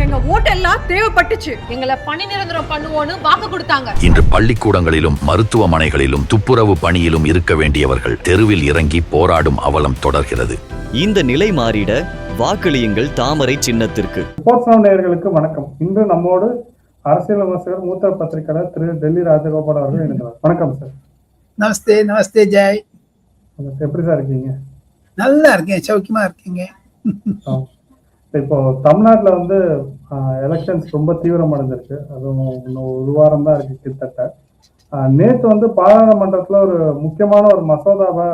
எங்க ஓட்டெல்லாம் தேவைப்பட்டுச்சு. எங்களை பணி நிரந்தரம் பண்ணுவோன்னு வாக்கு கொடுத்தாங்க. இன்று பள்ளிக்கூடங்களிலும் மருத்துவமனைகளிலும் துப்புரவு பணியிலும் இருக்க வேண்டியவர்கள் தெருவில் இறங்கி போராடும் அவலம் தொடர்கிறது. இந்த நிலை மாறிட வாக்களியுங்கள் தாமரை சின்னத்திற்கு. நேயர்களுக்கு வணக்கம். இன்று நம்மோடு அரசியல் விமர்சகர் மூத்த பத்திரிகையாளர் திரு டெல்லி ராஜகோபால் அவர்கள் இணைந்தார். வணக்கம் சார். நமஸ்தே. நமஸ்தே ஜெய். எப்படி சார் இருக்கீங்க? நல்லா இருக்கேன், சௌக்கியமா இருக்கீங்க. இப்போ தமிழ்நாட்டுல வந்து எலெக்ஷன்ஸ் ரொம்ப தீவிரமடைஞ்சிருக்கு. அதுவும் இன்னும் ஒரு வாரம் தான் இருக்கு கிட்டத்தட்ட. நேற்று வந்து பாராளுமன்றத்துல ஒரு முக்கியமான ஒரு மசோதாவை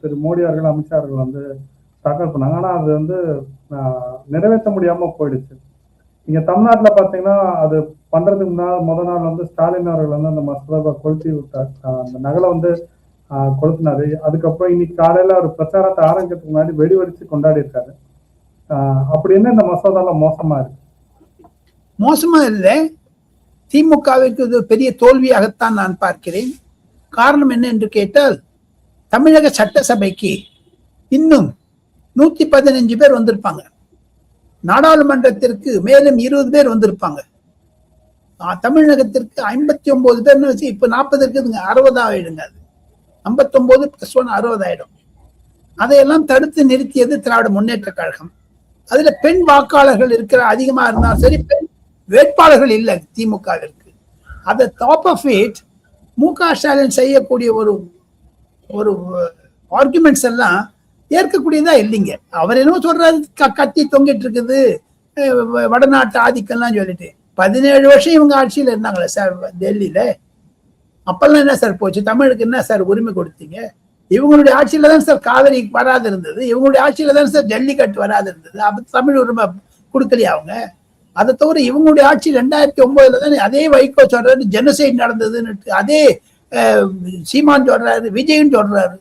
திரு மோடி அவர்கள், அமித்ஷா அவர்கள் வந்து தாக்கல் பண்ணாங்க. ஆனா அது வந்து நிறைவேற்ற முடியாம போயிடுச்சு. இங்க தமிழ்நாட்டுல பாத்தீங்கன்னா அது பண்றதுக்கு முதல் நாள் வந்து ஸ்டாலின் அவர்கள் வந்து அந்த மசோதாவை கொளுத்தி விட்டார். அந்த நகலை வந்து கொளுத்தினாரு. அதுக்கப்புறம் இன்னைக்கு காலையில ஒரு பிரச்சாரத்தை ஆரம்பிக்கிறதுக்கு முன்னாடி வெடி வெடிச்சு கொண்டாடி இருக்காரு. அப்படி என்ன இந்த மசோதால மோசமா இருக்கு? மோசமா இல்லை, திமுகவிற்கு இது பெரிய தோல்வியாகத்தான் நான் பார்க்கிறேன். காரணம் என்ன என்று கேட்டால், தமிழக சட்டசபைக்கு இன்னும் 115 பேர் வந்திருப்பாங்க. நாடாளுமன்றத்திற்கு மேலும் 20 பேர் வந்திருப்பாங்க. தமிழகத்திற்கு 59 பேர்னு வச்சு இப்ப 40 இருக்குதுங்க, 60 ஆயிடுங்க. அது 59 + 1 60 ஆயிடும். அதையெல்லாம் தடுத்து நிறுத்தியது திராவிட முன்னேற்ற கழகம். அதுல பெண் வாக்காளர்கள் இருக்கிற அதிகமா இருந்தாலும் சரி, பெண் வேட்பாளர்கள் இல்லை திமுகவிற்கு. அதை டாப் ஆஃப் இட் மு.க. ஸ்டாலின் செய்யக்கூடிய ஒரு ஆர்குமெண்ட்ஸ் எல்லாம் ஏற்கக்கூடியதா இல்லைங்க. அவர் என்ன சொல்றாரு, கத்தி தொங்கிட்டு இருக்குது, வடநாட்டு ஆதிக்கம்லாம் சொல்லிட்டு. 17 வருஷம் இவங்க ஆட்சியில இருந்தாங்களே சார் டெல்லியில. அப்பெல்லாம் என்ன சார் போச்சு? தமிழுக்கு என்ன சார் உரிமை கொடுத்தீங்க? இவங்களுடைய ஆட்சியில தான் சார் காவிரி வராது இருந்தது. இவங்களுடைய ஆட்சியில தான் சார் ஜல்லிக்கட்டு வராது இருந்தது. அப்ப தமிழ் உரிமை கொடுக்கலையா அவங்க? அதை தவிர இவங்களுடைய ஆட்சி 2009 தான் அதே வைகோ சொல்றாரு ஜெனசைட் நடந்ததுன்னு, அதே சீமான் சொல்றாரு, விஜயன் சொல்றாரு.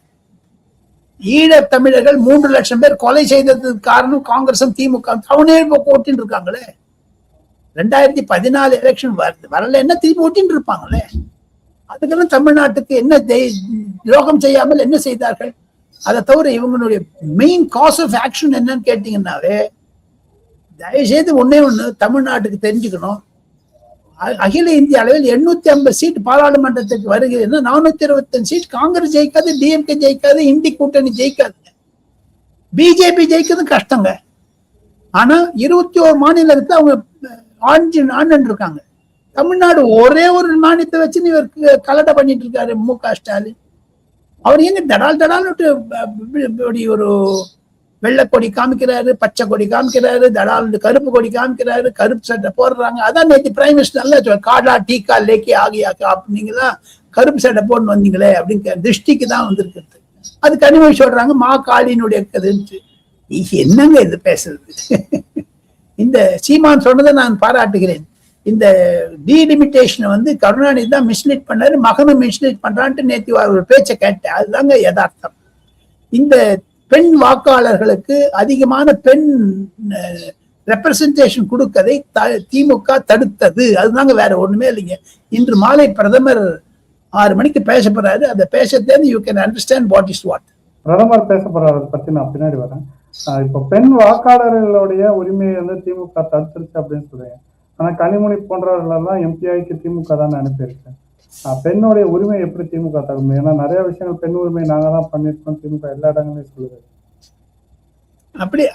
ஈழ தமிழர்கள் 3 லட்சம் பேர் கொலை செய்ததுக்கு காரணம் காங்கிரசும் திமுக. அவனே இப்போ ஓட்டின்னு இருக்காங்களே. 2014 எலெக்ஷன் வரல, என்ன திருப்பி ஓட்டின்னு இருப்பாங்களே. அதுக்கெல்லாம் தமிழ்நாட்டுக்கு என்ன துரோகம் செய்யாமல் என்ன செய்தார்கள்? அதை தவிர இவங்களுடைய மெயின் காஸ் ஆஃப் ஆக்ஷன் என்னன்னு கேட்டீங்கன்னாவே, தயவுசெய்து ஒன்னே ஒண்ணு தமிழ்நாட்டுக்கு தெரிஞ்சுக்கணும். அகில இந்திய அளவில் 850 சீட் பாராளுமன்றத்துக்கு வருகிறதுன்னா 425 சீட் காங்கிரஸ் ஜெயிக்காது, டிஎம்கே ஜெயிக்காது, இந்தி கூட்டணி ஜெயிக்காது, பிஜேபி ஜெயிக்கிறது கஷ்டங்க. ஆனா 21 மாநிலத்துல அவங்க ஆண்டு இருக்காங்க. தமிழ்நாடு ஒரே ஒரு மாநிலத்தை வச்சு இவருக்கு கலட்டை பண்ணிட்டு இருக்காரு மு.க. ஸ்டாலின். அவர் எங்க தடால்னு ஒரு வெள்ளை கொடி காமிக்கிறாரு, பச்சை கொடி காமிக்கிறாரு, தடால் கருப்பு கொடி காமிக்கிறாரு, கருப்பு சட்டை போடுறாங்க. அதான் நேற்று பிரைம் மினிஸ்டர் நல்லா காடா டீக்கா லேக்கி ஆகியாக்கா அப்படிங்களா, கருப்பு சட்டை போட்டு வந்தீங்களே அப்படின்னு திருஷ்டிக்கு தான் வந்திருக்கிறது. அது கனிமொழி சொல்றாங்க மா காளியினுடைய கதுன்னு. என்னங்க இது பேசுறது? இந்த சீமான் சொன்னதை நான் பாராட்டுகிறேன். இந்த டீலிமிட்டேஷனை வந்து கருணாநிதி தான் மிஸ்லீட் பண்ணாரு, மகனும் மிஸ்லீட் பண்றான்ட்டு நேற்று ஒரு பேச்சை கேட்டேன். அதுதாங்க யதார்த்தம். இந்த பெண் வாக்காளர்களுக்கு அதிகமான பெண் ரெப்ரசன்டேஷன் கொடுக்கதை திமுக தடுத்தது. அதுதாங்க, வேற ஒண்ணுமே இல்லைங்க. இன்று மாலை பிரதமர் 6 மணிக்கு பேச போறாரு. அந்த பேசத்தேர்ந்து you can understand what is what. பிரதமர் பேச போறாரு பத்தி நான் பின்னாடி வரேன். இப்போ பெண் வாக்காளர்களுடைய உரிமையை வந்து திமுக தடுத்துருச்சு அப்படின்னு சொல்றேன். ஆனா கனிமொழி போன்றவர்கள் எல்லாம் எம்பிஐக்கு திமுக தான் அனுப்பியிருக்கேன். பெண்ணுடைய உரிமை எப்படி திமுக தரும்? ஏன்னா நிறைய விஷயங்கள் பெண் உரிமை நாங்க தான் பண்ணிருக்கோம், திமுக எல்லா இடங்களையும் சொல்லுது.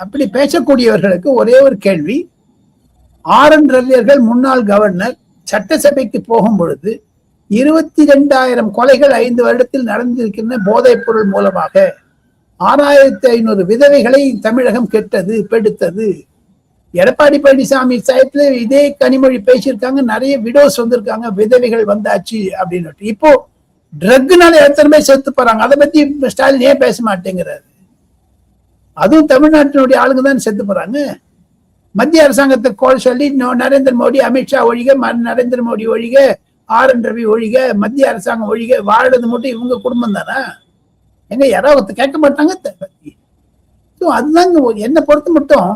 அப்படி பேசக்கூடியவர்களுக்கு ஒரே ஒரு கேள்வி. ஆர்.என். ரவியர்கள் முன்னாள் கவர்னர் சட்டசபைக்கு போகும் பொழுது 22,000 கொலைகள் 5 வருடத்தில் நடந்திருக்கின்ற போதைப் பொருள் மூலமாக 6,500 விதவைகளை தமிழகம் கெடுத்தது. எடப்பாடி பழனிசாமி சாயத்துல இதே கனிமொழி பேசியிருக்காங்க. நிறைய விடோஸ் வந்திருக்காங்க, விதவைகள் வந்தாச்சு அப்படின்னு. இப்போ ட்ரக்னால எத்தனை பேர் செத்து போறாங்க, அதை பத்தி ஸ்டாலின் ஏன் பேச மாட்டேங்கிறாரு? அதுவும் தமிழ்நாட்டினுடைய ஆளுங்க தான் செத்து போறாங்க. மத்திய அரசாங்கத்தை கோல் சொல்லி நரேந்திர மோடி, அமித்ஷா ஒழிக, நரேந்திர மோடி ஒழிக, ஆர்.என். ரவி ஒழிக, மத்திய அரசாங்கம் ஒழிக, வாழறது மட்டும் இவங்க குடும்பம் தானே. எங்க யாராவது கேட்க மாட்டாங்க. அதுதாங்க என்னை பொறுத்து மட்டும்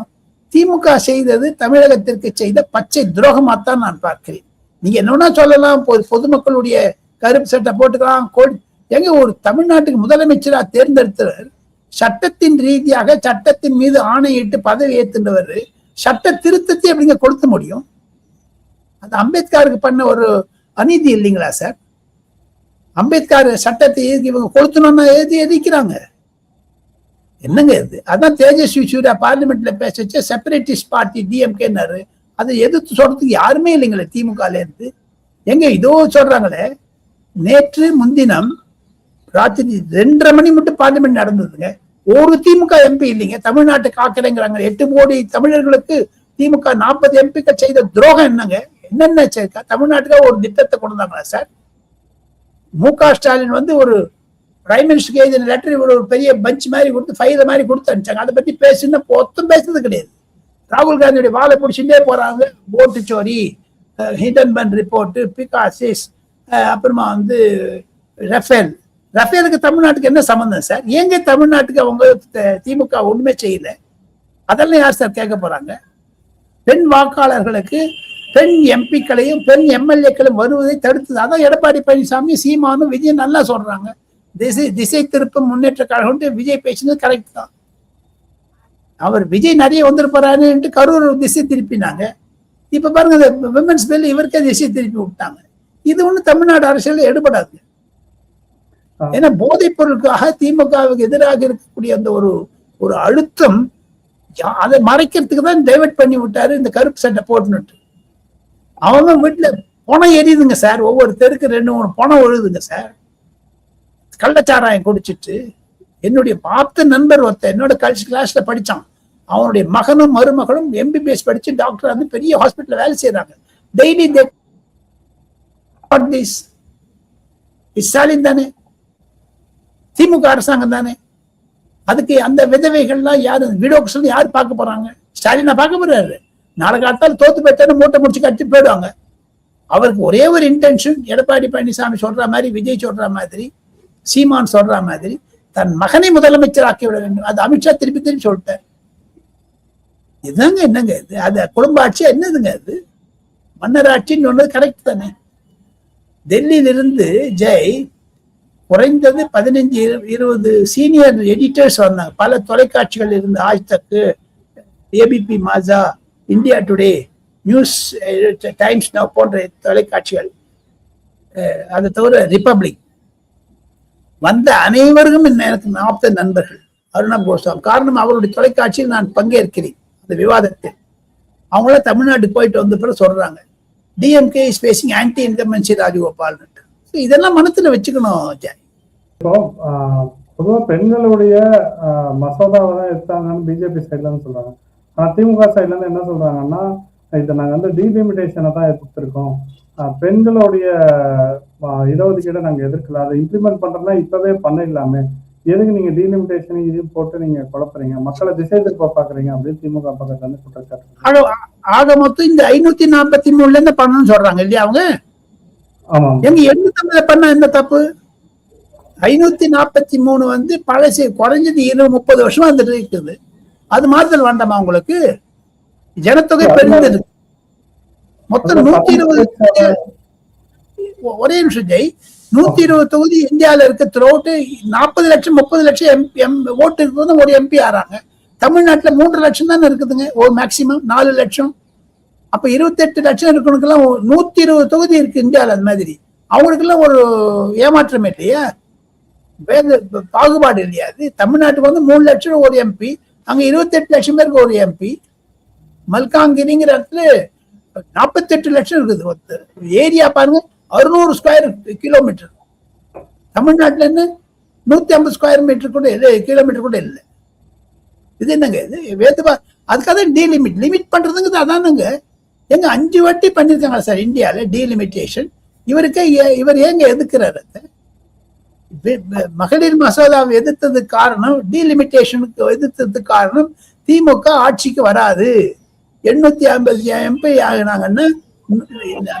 திமுக செய்தது தமிழகத்திற்கு செய்த பச்சை துரோகமாத்தான் நான் பார்க்கிறேன். நீங்க என்னன்னா சொல்லலாம், பொதுமக்களுடைய கருப்பு சட்டை போட்டுக்கலாம். எங்க ஒரு தமிழ்நாட்டுக்கு முதலமைச்சரா தேர்ந்தெடுத்தவர் சட்டத்தின் ரீதியாக சட்டத்தின் மீது ஆணையிட்டு பதவி ஏற்றுண்டவர் சட்ட திருத்தத்தை எப்படிங்க கொளுத்த முடியும்? அது அம்பேத்கருக்கு பண்ண ஒரு அநீதி இல்லைங்களா சார்? அம்பேத்கர் சட்டத்தை இவங்க கொளுத்தணும்னா எதிர்க்கிறாங்க. என்னங்க இது? அதான் தேஜஸ்வி சூர்யா பார்லிமெண்ட்ல பேச செப்பரேட்டிஸ்ட் பார்ட்டி டிஎம்கேன்னாரு. அதை எதிர்த்து சொல்றதுக்கு யாருமே இல்லைங்களே திமுகல இருந்து. எங்க இதோ சொல்றாங்களே, நேற்று முன்தினம் ராத்திரி 2:30 மணி மட்டும் பார்லிமெண்ட் நடந்ததுங்க. ஒரு திமுக எம்பி இல்லைங்க. தமிழ்நாட்டை காக்கலைங்கிறாங்க. 8 கோடி தமிழர்களுக்கு திமுக 40 எம்பிக்கள் செய்த துரோகம் என்னங்க? என்னென்ன தமிழ்நாட்டுக்காக ஒரு திட்டத்தை கொண்டு வந்தாங்களா சார்? மு.க. ஸ்டாலின் வந்து ஒரு பிரைம் மினிஸ்டருக்கு எழுதின லெட்டர் ஒரு பெரிய பஞ்ச் மாதிரி கொடுத்து ஃபைல மாதிரி கொடுத்து அனுப்பிச்சாங்க. அதை பத்தி பேசுன்னா பொத்தம் பேசுறது கிடையாது. ராகுல் காந்தியுடைய வாழை பிடிச்சுட்டே போறாங்க. போட்டு சோரி, ஹிண்டன்பர்க் ரிப்போர்ட், பிகாசிஸ், அப்புறமா வந்து ரஃபேலுக்கு தமிழ்நாட்டுக்கு என்ன சம்பந்தம் சார்? ஏங்க தமிழ்நாட்டுக்கு அவங்க திமுக ஒண்ணுமே செய்யல? அதெல்லாம் யார் சார் கேட்க போறாங்க? பெண் வாக்காளர்களுக்கு பெண் எம்பிக்களையும் பெண் எம்எல்ஏக்களையும் வருவதை தடுத்தது. அதான் எடப்பாடி பழனிசாமி, சீமானும் விஜய் நல்லா சொல்றாங்க. திசை திருப்பம் முன்னேற்ற கழகம் விஜய் பேசினது கரெக்ட் தான். அவர் விஜய் நிறைய வந்திருப்பாரு கரூர் திசை திருப்பினாங்க. இப்ப பாருங்க, விமென்ஸ் பில் இவருக்கே திசை திருப்பி விட்டாங்க. இது ஒண்ணு தமிழ்நாடு அரசியல் எடுபடாது. ஏன்னா போதைப் பொருளுக்காக திமுகவுக்கு எதிராக இருக்கக்கூடிய அந்த ஒரு அழுத்தம், அதை மறைக்கிறதுக்கு தான் டைவர்ட் பண்ணி விட்டாரு இந்த கருப்பு சட்டை போட்டுனுட்டு. அவங்க வீட்டுல பணம் எரியுதுங்க சார். ஒவ்வொரு தெருக்கு 2-3 பணம் ஒழுதுங்க சார். கள்ளச்சாராயம் குடிச்சிட்டு என்னுடைய பார்த்த நண்பர் ஒருத்தர் என்னோட கிளாஸ்ல படிச்சான். அவனுடைய மகனும் மருமகளும் எம்பிபிஎஸ் படிச்சு டாக்டர் வந்து பெரிய ஹாஸ்பிட்டல் வேலை செய்யறாங்க. டெய்லி ஸ்டாலின் தானே, திமுக அரசாங்கம் தானே. அதுக்கு அந்த விதவைகள்லாம் யாரு, விடோக்ஸ் யாரு பார்க்க போறாங்க? ஸ்டாலினா பார்க்க போறாரு. நாளை காலத்தால் தோத்து போய்த்தானே மூட்டை முடிச்சு கட்டி போயிடுவாங்க. அவருக்கு ஒரே ஒரு இன்டென்ஷன், எடப்பாடி பழனிசாமி சொல்ற மாதிரி, விஜய் சொல்ற மாதிரி, சீமான் சொல்ற மாதிரி தன் மகனை முதலமைச்சர் ஆக்கி விட வேண்டும். அது அமித்ஷா திருப்பி திருப்பி சொல்லிட்டார். இதுதாங்க என்னங்க இது? அது குடும்ப ஆட்சி என்னதுங்க? அது மன்னர் ஆட்சின்னு சொன்னது கரெக்ட் தானே. டெல்லியிலிருந்து ஜெய் குறைந்தது 15-20 சீனியர் எடிட்டர்ஸ் வந்தாங்க. பல தொலைக்காட்சிகள் இருந்து, ஆஜ் தக், ஏபிபி மாசா, India today, news times now போன்ற தொலைக்காட்சிகள், அதை தவிர ரிப்பப்ளிக் வந்த அனைவருக்கும் எனக்கு 40 நண்பர்கள். அருணாப் கோஸ்வாமி காரணம், அவருடைய தொலைக்காட்சியில் நான் பங்கேற்கிறேன் அந்த விவாதத்தில். அவங்கள தமிழ்நாட்டுக்கு போயிட்டு வந்த பிறகு சொல்றாங்க, DMK is facing anti incumbency Rajagopal. இதெல்லாம் மனத்துல வச்சுக்கணும். இப்போ பொதுவா பெண்களுடைய மசோதாவை தான் எடுத்தாங்கன்னு பிஜேபி சைட்ல இருந்து சொல்றாங்க. ஆனா திமுக சைட்ல இருந்து என்ன சொல்றாங்கன்னா, இதை நாங்க வந்து டீலிமிட்டேஷனை தான் எதிர்த்திருக்கோம், பெண்களுடைய இடஒதுக்கீடை நாங்க எதிர்க்கல, அதை இம்ப்ளிமெண்ட் பண்றதுனா இப்பவே பண்ண இல்லாம எதுக்கு நீங்க டீலிமிட்டேஷன் இது போட்டு நீங்க குழப்பறீங்க, மக்களை திசை திருப்ப பாக்குறீங்க அப்படின்னு திமுக பக்கத்துல இருந்து குற்றச்சாட்டு. ஆக மொத்தம் இந்த 543 இருந்து பண்ணணும்னு சொல்றாங்க இல்லையா அவங்க? ஆமா. எங்க 850 பண்ண என்ன தப்பு? 543 வந்து பழசு, குறைஞ்சது 20-30 வருஷமா வந்துட்டு இருக்குது. அது மாறுதல் வேண்டாமா உங்களுக்கு? ஜனத்தொகை பெருந்தது மொத்தம் 120. ஒரே நிமிஷம் ஜெய், 120 தொகுதி இந்தியாவில இருக்க த்ரோட்டு 40 லட்சம் 30 லட்சம் ஓட்டு இருக்கும்போது ஒரு எம்பி ஆறாங்க. தமிழ்நாட்டுல 3 லட்சம் தானே இருக்குதுங்க, ஒரு மேக்சிமம் 4 லட்சம். அப்ப 28 லட்சம் இருக்கணுக்கெல்லாம் 120 தொகுதி இருக்கு இந்தியாவில். அது மாதிரி அவங்களுக்கெல்லாம் ஒரு ஏமாற்றம் இல்லையா, பாகுபாடு இல்லையா? அது தமிழ்நாட்டுக்கு வந்து 3 லட்சம் ஒரு எம்பி, அங்க 28 லட்சம் பேருக்கு ஒரு எம்பி. மல்காங்கிரிங்கிற இடத்துல 48 லட்சம் இருக்குது. ஏரியா பாருங்க, 600 ஸ்கொயர் கிலோமீட்டர். தமிழ்நாட்டுல என்ன 150 ஸ்கொயர் மீட்டர் கூட இல்லை, கிலோமீட்டர் கூட இல்லை. இது என்னங்க இது? வேதுவா அதுக்காக லிமிட் பண்றதுங்கிறது அதானுங்க. எங்க 5 வாட்டி பண்ணிருக்காங்க சார் இந்தியால டீலிமிட்டேஷன். இவர் ஏங்க எதிர்க்கிறாரு? மகளிர் மசோதாவை எதிர்த்ததுக்கு காரணம், டீலிமிட்டேஷனுக்கு எதிர்த்ததுக்கு காரணம், திமுக ஆட்சிக்கு வராது, 850 எம்பி ஆகினாங்கன்னா,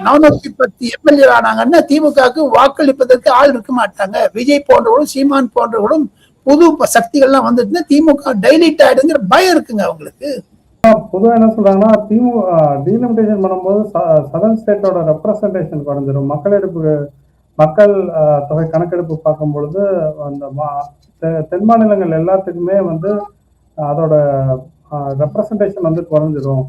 410 எம்எல்ஏ ஆனாங்கன்னா திமுகவுக்கு வாக்களிப்பதற்கு ஆள் இருக்க மாட்டாங்க. விஜய் போன்றவர்களும் சீமான் போன்றவர்களும் புது சக்திகள்லாம் வந்துட்டுன்னா திமுக டைலிட் ஆயிடுங்கிற பயம் இருக்குங்க அவங்களுக்கு. பொதுவாக என்ன சொல்றாங்கன்னா, திமுக டீலிமிட்டேஷன் பண்ணும்போது சதர்ன் ஸ்டேட்டோட ரெப்ரசன்டேஷன் குறைஞ்சிடும். மக்கள் தொகை கணக்கெடுப்பு பார்க்கும் பொழுது அந்த தென் மாநிலங்கள் எல்லாத்துக்குமே வந்து அதோட ரெப்ரசன்டேஷன் வந்து குறைஞ்சிரும்.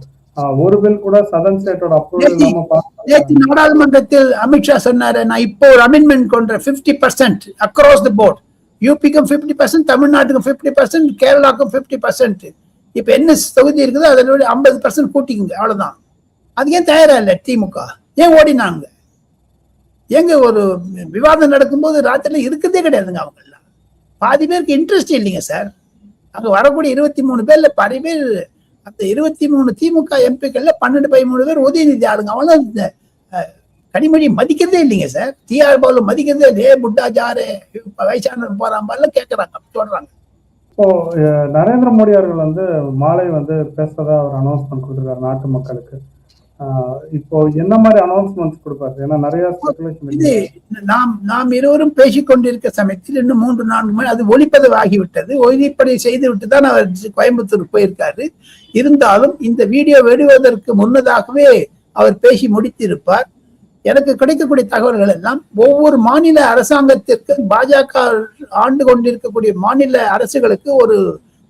ஒரு பில் கூட சதன் ஸ்டேட்டோட அப்ரூவல் இல்லாம நேற்று நாடாளுமன்றத்தில் அமித்ஷா சொன்னாரு, நான் இப்போ ஒரு அமெண்ட்மெண்ட் கொண்ட 50% அக்ராஸ் த போர்ட், யூபிக்கும் 50%, தமிழ்நாட்டுக்கும் 50%, கேரளாக்கும் 50%. இப்ப என்ன தொகுதி இருக்குதோ அதோட 50% கூட்டிக்குங்க, அவ்வளவுதான். அது ஏன் தயாரா இல்லை திமுக? ஏன் ஓடினாங்க? எங்க ஒரு விவாதம் நடக்கும்போது ராத்திரில இருக்கிறதே கிடையாதுங்க. அவங்க எல்லாம் பாதி பேருக்கு இன்ட்ரெஸ்ட் இல்லைங்க சார். அங்க வரக்கூடிய 23 பேர்ல பாதி பேர் அந்த 23 திமுக எம்பிக்கள்ல 12-13 பேர் உதயநிதி ஆளுங்க. அவங்களும் கனிமொழி மதிக்கிறதே இல்லைங்க சார். டிஆர் பாலு மதிக்கிறதே இல்லையே. புட்டா ஜாரு வயசானவர் போறாங்க கேட்கறாங்க, சொல்றாங்க. இப்போ நரேந்திர மோடி அவர்கள் வந்து மாலை வந்து பேசுறதா ஒரு அனௌன்ஸ்மெண்ட் கொடுத்திருக்காரு நாட்டு மக்களுக்கு. இப்போ என்ன மாதிரி அனௌன்ஸ்மெண்ட்ஸ் கொடுப்பாரு? ஏன்னா நிறைய நாம் இருவரும் பேசிக் கொண்டிருக்க சமயத்தில் இன்னும் 3-4 மணி அது ஒளிப்பதிவு ஆகிவிட்டது. ஒளிப்பதிவு செய்து விட்டு தான் அவர் கோயம்புத்தூர் போயிருக்காரு. இருந்தாலும் இந்த வீடியோ வெளிவதற்கு முன்னதாகவே அவர் பேசி முடித்திருப்பார். எனக்கு கிடைக்கக்கூடிய தகவல்கள் எல்லாம் ஒவ்வொரு மாநில அரசாங்கத்திற்கு, பாஜக ஆண்டு கொண்டிருக்கக்கூடிய மாநில அரசுகளுக்கு ஒரு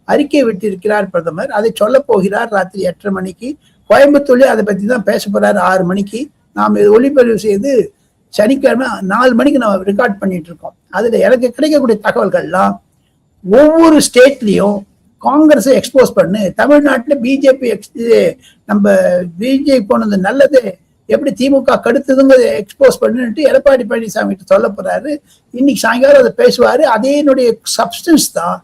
அறிக்கை விட்டிருக்கிறார் பிரதமர். அதை சொல்ல போகிறார் ராத்திரி 8:30 மணிக்கு. கோயம்புத்தூர்ல அதை பத்தி தான் பேச போறாரு 6 மணிக்கு. நாம் இது ஒளிப்பதிவு செய்து சனிக்கிழமை 4 மணிக்கு நம்ம ரெக்கார்ட் பண்ணிட்டு இருக்கோம். அதுல எனக்கு கிடைக்கக்கூடிய தகவல்கள்லாம் ஒவ்வொரு ஸ்டேட்லயும் காங்கிரஸ் எக்ஸ்போஸ் பண்ணு, தமிழ்நாட்டுல பிஜேபி நம்ம பிஜேபி போனது நல்லது, எப்படி திமுக கடுத்ததுங்கிறத எக்ஸ்போஸ் பண்ணுட்டு எடப்பாடி பழனிசாமி கிட்ட சொல்ல போறாரு. இன்னைக்கு சாயங்காலம் அதை பேசுவாரு. அதேனுடைய சப்ஸ்டன்ஸ் தான்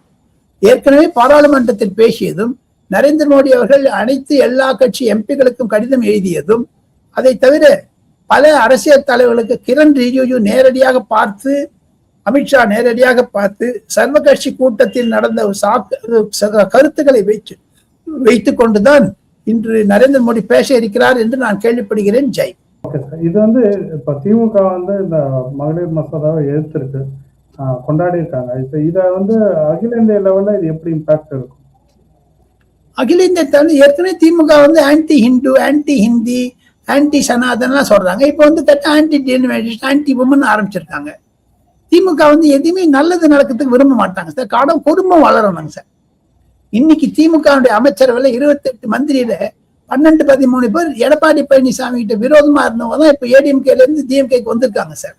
ஏற்கனவே பாராளுமன்றத்தில் பேசியதும், நரேந்திர மோடி அவர்கள் அனைத்து எல்லா கட்சி எம்பிகளுக்கும் கடிதம் எழுதியதும், அதை தவிர பல அரசியல் தலைவர்களுக்கு கிரண் ரிஜிஜு நேரடியாக பார்த்து, அமித்ஷா நேரடியாக பார்த்து, சர்வ கட்சி கூட்டத்தில் நடந்த கருத்துக்களை வைத்துக் கொண்டுதான் இன்று நரேந்திர மோடி பேச இருக்கிறார் என்று நான் கேள்விப்படுகிறேன். ஜெய். இது வந்து இப்ப திமுக வந்து இந்த மகளிர் மசோதாவை எதிர்த்திருக்கு, கொண்டாடி இருக்காங்க. இப்ப இத வந்து அகில இந்திய லெவல்ல இது எப்படி இம்பாக்ட் இருக்கும்? அகில இந்திய ஏற்கனவே திமுக வந்து anti Hindu, anti Hindi, anti சனாதன்லாம் சொல்றாங்க. இப்ப வந்து ஆன்டி டினாமினேஷன், ஆன்டி உமன் ஆரம்பிச்சிருக்காங்க. திமுக வந்து எதுவுமே நல்லது நடக்கிறதுக்கு விரும்ப மாட்டாங்க சார். காலம் குடும்பம் வளரணுங்க சார். இன்னைக்கு திமுக அமைச்சரவையில 28 மந்திரியில 12-13 பேர் எடப்பாடி பழனிசாமி கிட்ட விரோதமா இருந்தவங்க தான் இப்ப ஏடிஎம்கேல இருந்து டிஎம்கேக்கு வந்திருக்காங்க சார்.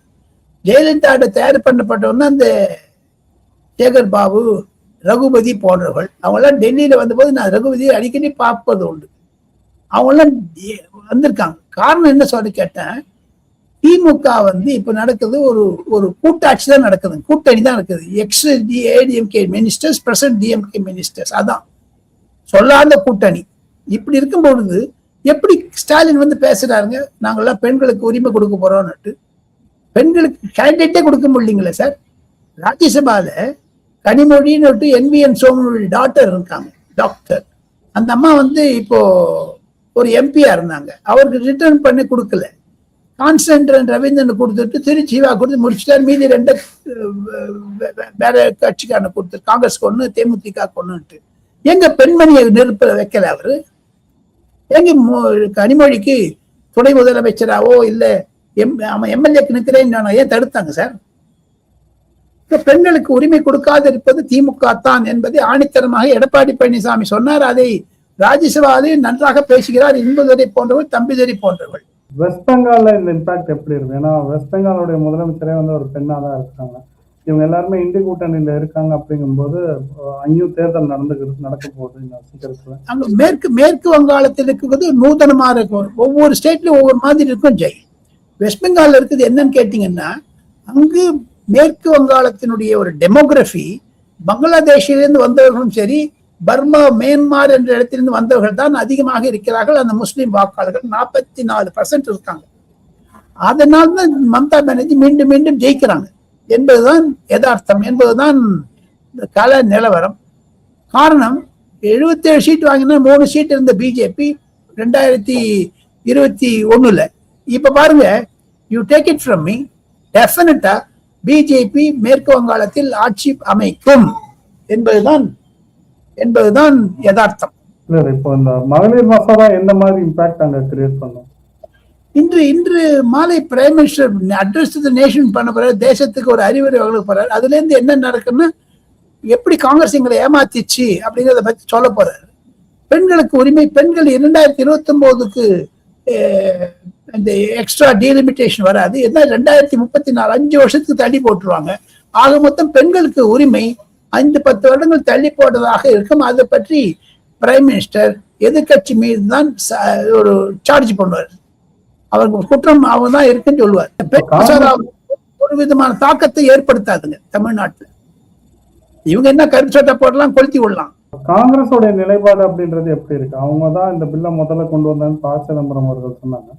ஜெயலலிதா தயார் பண்ணப்பட்டவங்க அந்த சேகர் பாபு, ரகுபதி போன்றவர்கள். அவங்க எல்லாம் டெல்லியில வந்தபோது நான் ரகுபதியை அடிக்கடி பார்ப்பது உண்டு. அவங்க எல்லாம் வந்திருக்காங்க. காரணம் என்ன சொல்லி கேட்டேன், திமுக வந்து இப்ப நடக்குது ஒரு கூட்டாட்சி தான் நடக்குது, கூட்டணி தான் இருக்குது. Ex ADMK ministers, present DMK ministers, அதான் சொல்லாத கூட்டணி. இப்படி இருக்கும் பொழுது எப்படி ஸ்டாலின் வந்து பேசுறாருங்க, நாங்கெல்லாம் பெண்களுக்கு உரிமை கொடுக்க போறோம்னுட்டு. பெண்களுக்கு கேண்டிடேட்டே கொடுக்க முடியலீங்களே சார். ராஜ்யசபால கனிமொழின்னு NVN சோமனுடைய டாக்டர் இருக்காங்க, டாக்டர். அந்த அம்மா வந்து இப்போ ஒரு எம்பியா இருந்தாங்க. அவருக்கு ரிட்டர்ன் பண்ணி கொடுக்கல. கான்ஸ்டன்டன் ரவீந்திரன் கொடுத்துட்டு திருச்சிவா கொடுத்து முடிச்சுட்டார். மீதி 2 வேற கட்சிக்கான கொடுத்து, காங்கிரஸ் ஒண்ணு, தேமுதிக ஒண்ணுட்டு. எங்க பெண்மணியை நெருப்ப வைக்கல அவரு? எங்க கனிமொழிக்கு துணை முதலமைச்சராவோ இல்ல எம்எல்ஏக்கு நிற்கிறேன்னு ஏன் தடுத்தாங்க சார்? பெண்களுக்கு உரிமை கொடுக்காது இருப்பது திமுக தான் என்பதை ஆணித்தரமாக எடப்பாடி பழனிசாமி சொன்னார். அதை ராஜ்யசபாவில் நன்றாக பேசுகிறார். இன்பதுரை போன்றவர்கள், தம்பிதுரை போன்றவர்கள். வெஸ்ட் பெங்கால்ல இந்த இம்பாக்ட் எப்படி இருக்கு? ஏன்னா வெஸ்ட் பெங்காலுடைய முதலமைச்சரே வந்து ஒரு பெண்ணா தான் இருக்காங்க. இவங்க எல்லாருமே இந்தி கூட்டணியில இருக்காங்க. அப்படிங்கும்போது அங்கேயும் தேர்தல் நடக்க போகுது இந்த சீக்கிரத்துல. அங்க மேற்கு வங்காளத்தில் இருக்கிறது நூதனமா இருக்கும். ஒவ்வொரு ஸ்டேட்லயும் ஒவ்வொரு மாதிரி இருக்கும். ஜெய், வெஸ்ட் பெங்கால்ல இருக்குது என்னன்னு கேட்டீங்கன்னா, அங்கு மேற்கு வங்காளத்தினுடைய ஒரு டெமோகிராஃபி, பங்களாதேஷிலிருந்து வந்தவர்களும் சரி, பர்மா, மியான்மர் என்ற இடத்திலிருந்து வந்தவர்கள் தான் அதிகமாக இருக்கிறார்கள். அந்த முஸ்லிம் வாக்காளர்கள் 44% இருக்காங்க. அதனால்தான் மம்தா பானர்ஜி மீண்டும் மீண்டும் ஜெயிக்கிறாங்க என்பதுதான் யதார்த்தம், என்பதுதான் கால நிலவரம். காரணம், 77 சீட் வாங்கினா 3 சீட் இருந்த பிஜேபி 2021 இப்ப பாருங்க, you take it from me, டெஃபினட்டா பிஜேபி மேற்கு வங்காளத்தில் ஆட்சி அமைக்கும் என்பதுதான் யதார்த்தம். இப்போ இந்த மகளிர் மசோதா எந்த மாதிரி இம்பாக்ட் அங்க கிரியேட் பண்ணும்? இன்று மாலை prime minister address to the nation பண்ண போறாரு. தேசத்துக்கு ஒரு அறிவுரை வழங்க போறாரு. அதுல இருந்து என்ன நடக்குன்னா, எப்படி காங்கிரஸ் எங்களை ஏமாத்திச்சு அப்படிங்கிறத பத்தி சொல்ல போறாரு. பெண்களுக்கு உரிமை, பெண்கள் 2029க்கு இந்த எக்ஸ்ட்ரா டீலிமிட்டேஷன் வராது, என்ன 2034 5 வருஷத்துக்கு தள்ளி போட்டுருவாங்க. ஆக மொத்தம் பெண்களுக்கு உரிமை 5-10 வருடங்கள் தள்ளி போட்டதாக இருக்கும். அதை பற்றி பிரைம் மினிஸ்டர் எதிர்கட்சி மீது தான் ஒரு சார்ஜ் பண்ணுவார். அவருக்கு குற்றம் அவங்க தான் இருக்குன்னு சொல்லுவார். ஒரு விதமான தாக்கத்தை ஏற்படுத்தாதுங்க தமிழ்நாட்டுல. இவங்க என்ன கருப்பு சட்டை போடலாம், கொளுத்தி விடலாம். காங்கிரஸோட நிலைப்பாடு அப்படின்றது எப்படி இருக்கு? அவங்க தான் இந்த பில்லை முதல்ல கொண்டு வந்தான்னு ப. சிதம்பரம் அவர்கள் சொன்னாங்க.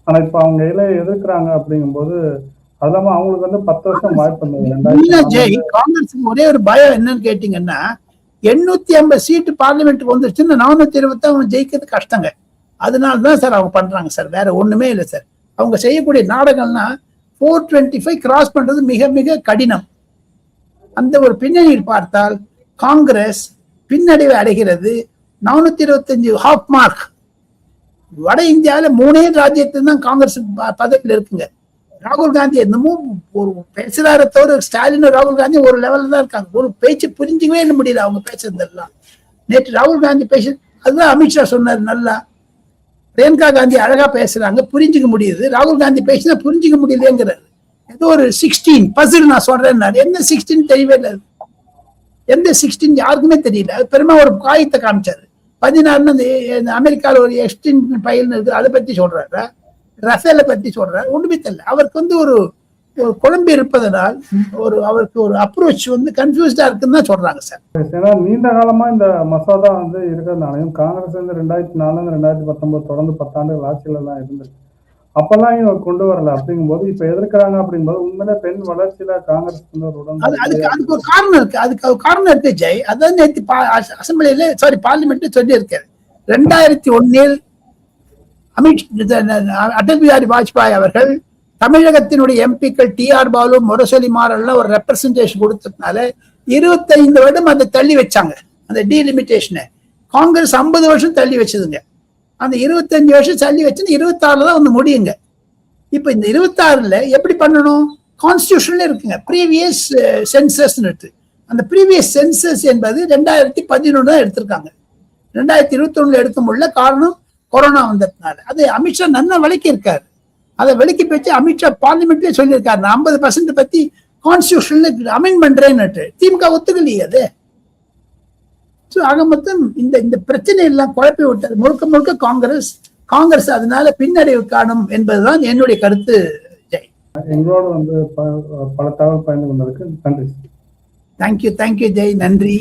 ஆனா இப்ப அவங்க எதிர்க்கிறாங்க அப்படிங்கும்போது அது இல்லாம அவங்களுக்கு வந்து 10 வருஷம் வாய்ப்பு. காங்கிரஸ் ஒரே ஒரு பயம் என்னன்னு கேட்டீங்கன்னா, 850 சீட்டு பார்லிமெண்ட்டுக்கு வந்துருச்சுன்னா 420 அவங்க ஜெயிக்கிறது கஷ்டங்க. அதனாலதான் சார் அவங்க பண்றாங்க சார், வேற ஒண்ணுமே இல்லை சார். அவங்க செய்யக்கூடிய நாடகம்னா 425 கிராஸ் பண்றது மிக மிக கடினம். அந்த ஒரு பின்னணியில் பார்த்தால் காங்கிரஸ் பின்னடைவை அடைகிறது. 425 ஹாஃப் மார்க். வட இந்தியாவில 3 ராஜ்யத்துல தான் காங்கிரஸ் பதவியில் இருக்குங்க. ராகுல் காந்தி என்னமோ ஒரு பேசுறாரு தவிர, ஸ்டாலின் ராகுல் காந்தி ஒரு லெவல்ல தான் இருக்காங்க. ஒரு பேச்சு புரிஞ்சுக்கவே முடியல அவங்க பேசுறதெல்லாம். நேற்று ராகுல் காந்தி பேச, அதுதான் அமித்ஷா சொன்னார் நல்லா. பிரியங்கா காந்தி அழகா பேசுறாங்க, புரிஞ்சுக்க முடியுது. ராகுல் காந்தி பேசினா புரிஞ்சுக்க முடியலங்கிறாரு. ஏதோ ஒரு 16 பசில் நான் சொல்றேன். என்ன 16 தெரியவே இல்லை. எந்த 16 யாருக்குமே தெரியல. அது பெருமா ஒரு காகிதத்தை காமிச்சாரு. 16 அமெரிக்கால ஒரு எக்ஸ்டென்ஷன் ஃபைல் இருக்கு, அதை பத்தி சொல்றாரு. ரஃபேல பத்தி சொல்றாரு. ஒண்ணுமே தெரியல. அவருக்கு வந்து ஒரு குழம்பு இருப்பதனால் அவருக்கு ஒரு அப்ரோச் வந்து கன்ஃபியூஸ்டா இருக்குன்னு தான் சொல்றாங்க சார். ஏன்னா நீண்ட காலமா இந்த மசோதா வந்து இருக்கிறதுனாலையும் காங்கிரஸ் வந்து 2004 2019 தொடர்ந்து 10 ஆண்டுகள் ஆட்சியில எல்லாம் இருந்திருக்கு. அப்பெல்லாம் இவங்க கொண்டு வரல. அப்படிங்கும்போது இப்ப எதிர்க்கிறாங்க. அப்படிங்கும்போது உண்மையில பெண் வளர்ச்சியில காங்கிரஸ் அதுக்கு ஒரு காரணம் இருக்கு. அதுக்கு ஒரு காரணம் இருக்கு ஜெய். அதான் நேற்று அசம்பிளியில பார்லிமெண்ட்ல சொல்லி இருக்காரு. 2001 அடல் பிஹாரி வாஜ்பாய் அவர்கள் தமிழகத்தினுடைய எம்பிக்கள் TR பாலு, முரசொலி மாறெல்லாம் ஒரு ரெப்ரசன்டேஷன் கொடுத்ததுனால 25 வருடம் அதை தள்ளி வச்சாங்க. அந்த டீலிமிட்டேஷனை காங்கிரஸ் 50 வருஷம் தள்ளி வச்சதுங்க. அந்த 25 வருஷம் தள்ளி வச்சு 26 தான் வந்து முடியுங்க. இப்ப இந்த 26ல எப்படி பண்ணணும்? கான்ஸ்டிடியூஷன்ல இருக்குங்க ப்ரீவியஸ் சென்சஸ். அந்த ப்ரீவியஸ் சென்சஸ் என்பது 2011 தான் எடுத்திருக்காங்க. 2021 எடுக்க முடியல. காரணம் கொரோனா வந்ததுனால. அது அமித்ஷா நல்லா விளக்கி இருக்காரு. அதை விளக்கி வச்சு அமித்ஷா பார்லிமெண்ட்லயே சொல்லியிருக்காரு, நான் 50% பத்தி கான்ஸ்டிடியூஷன்ல அமெண்ட் பண்றேன்னு. திமுக ஒத்துக்கலையே அது. ஆக மொத்தம் இந்த பிரச்சனை எல்லாம் குழப்பி விட்டது முழுக்க முழுக்க காங்கிரஸ். அதனால பின்னடைவு காணும் என்பதுதான் என்னுடைய கருத்து. ஜெய், எங்களோட வந்து பல தகவல் பயந்து கொண்டதுக்கு நன்றி. தேங்க்யூ ஜெய், நன்றி.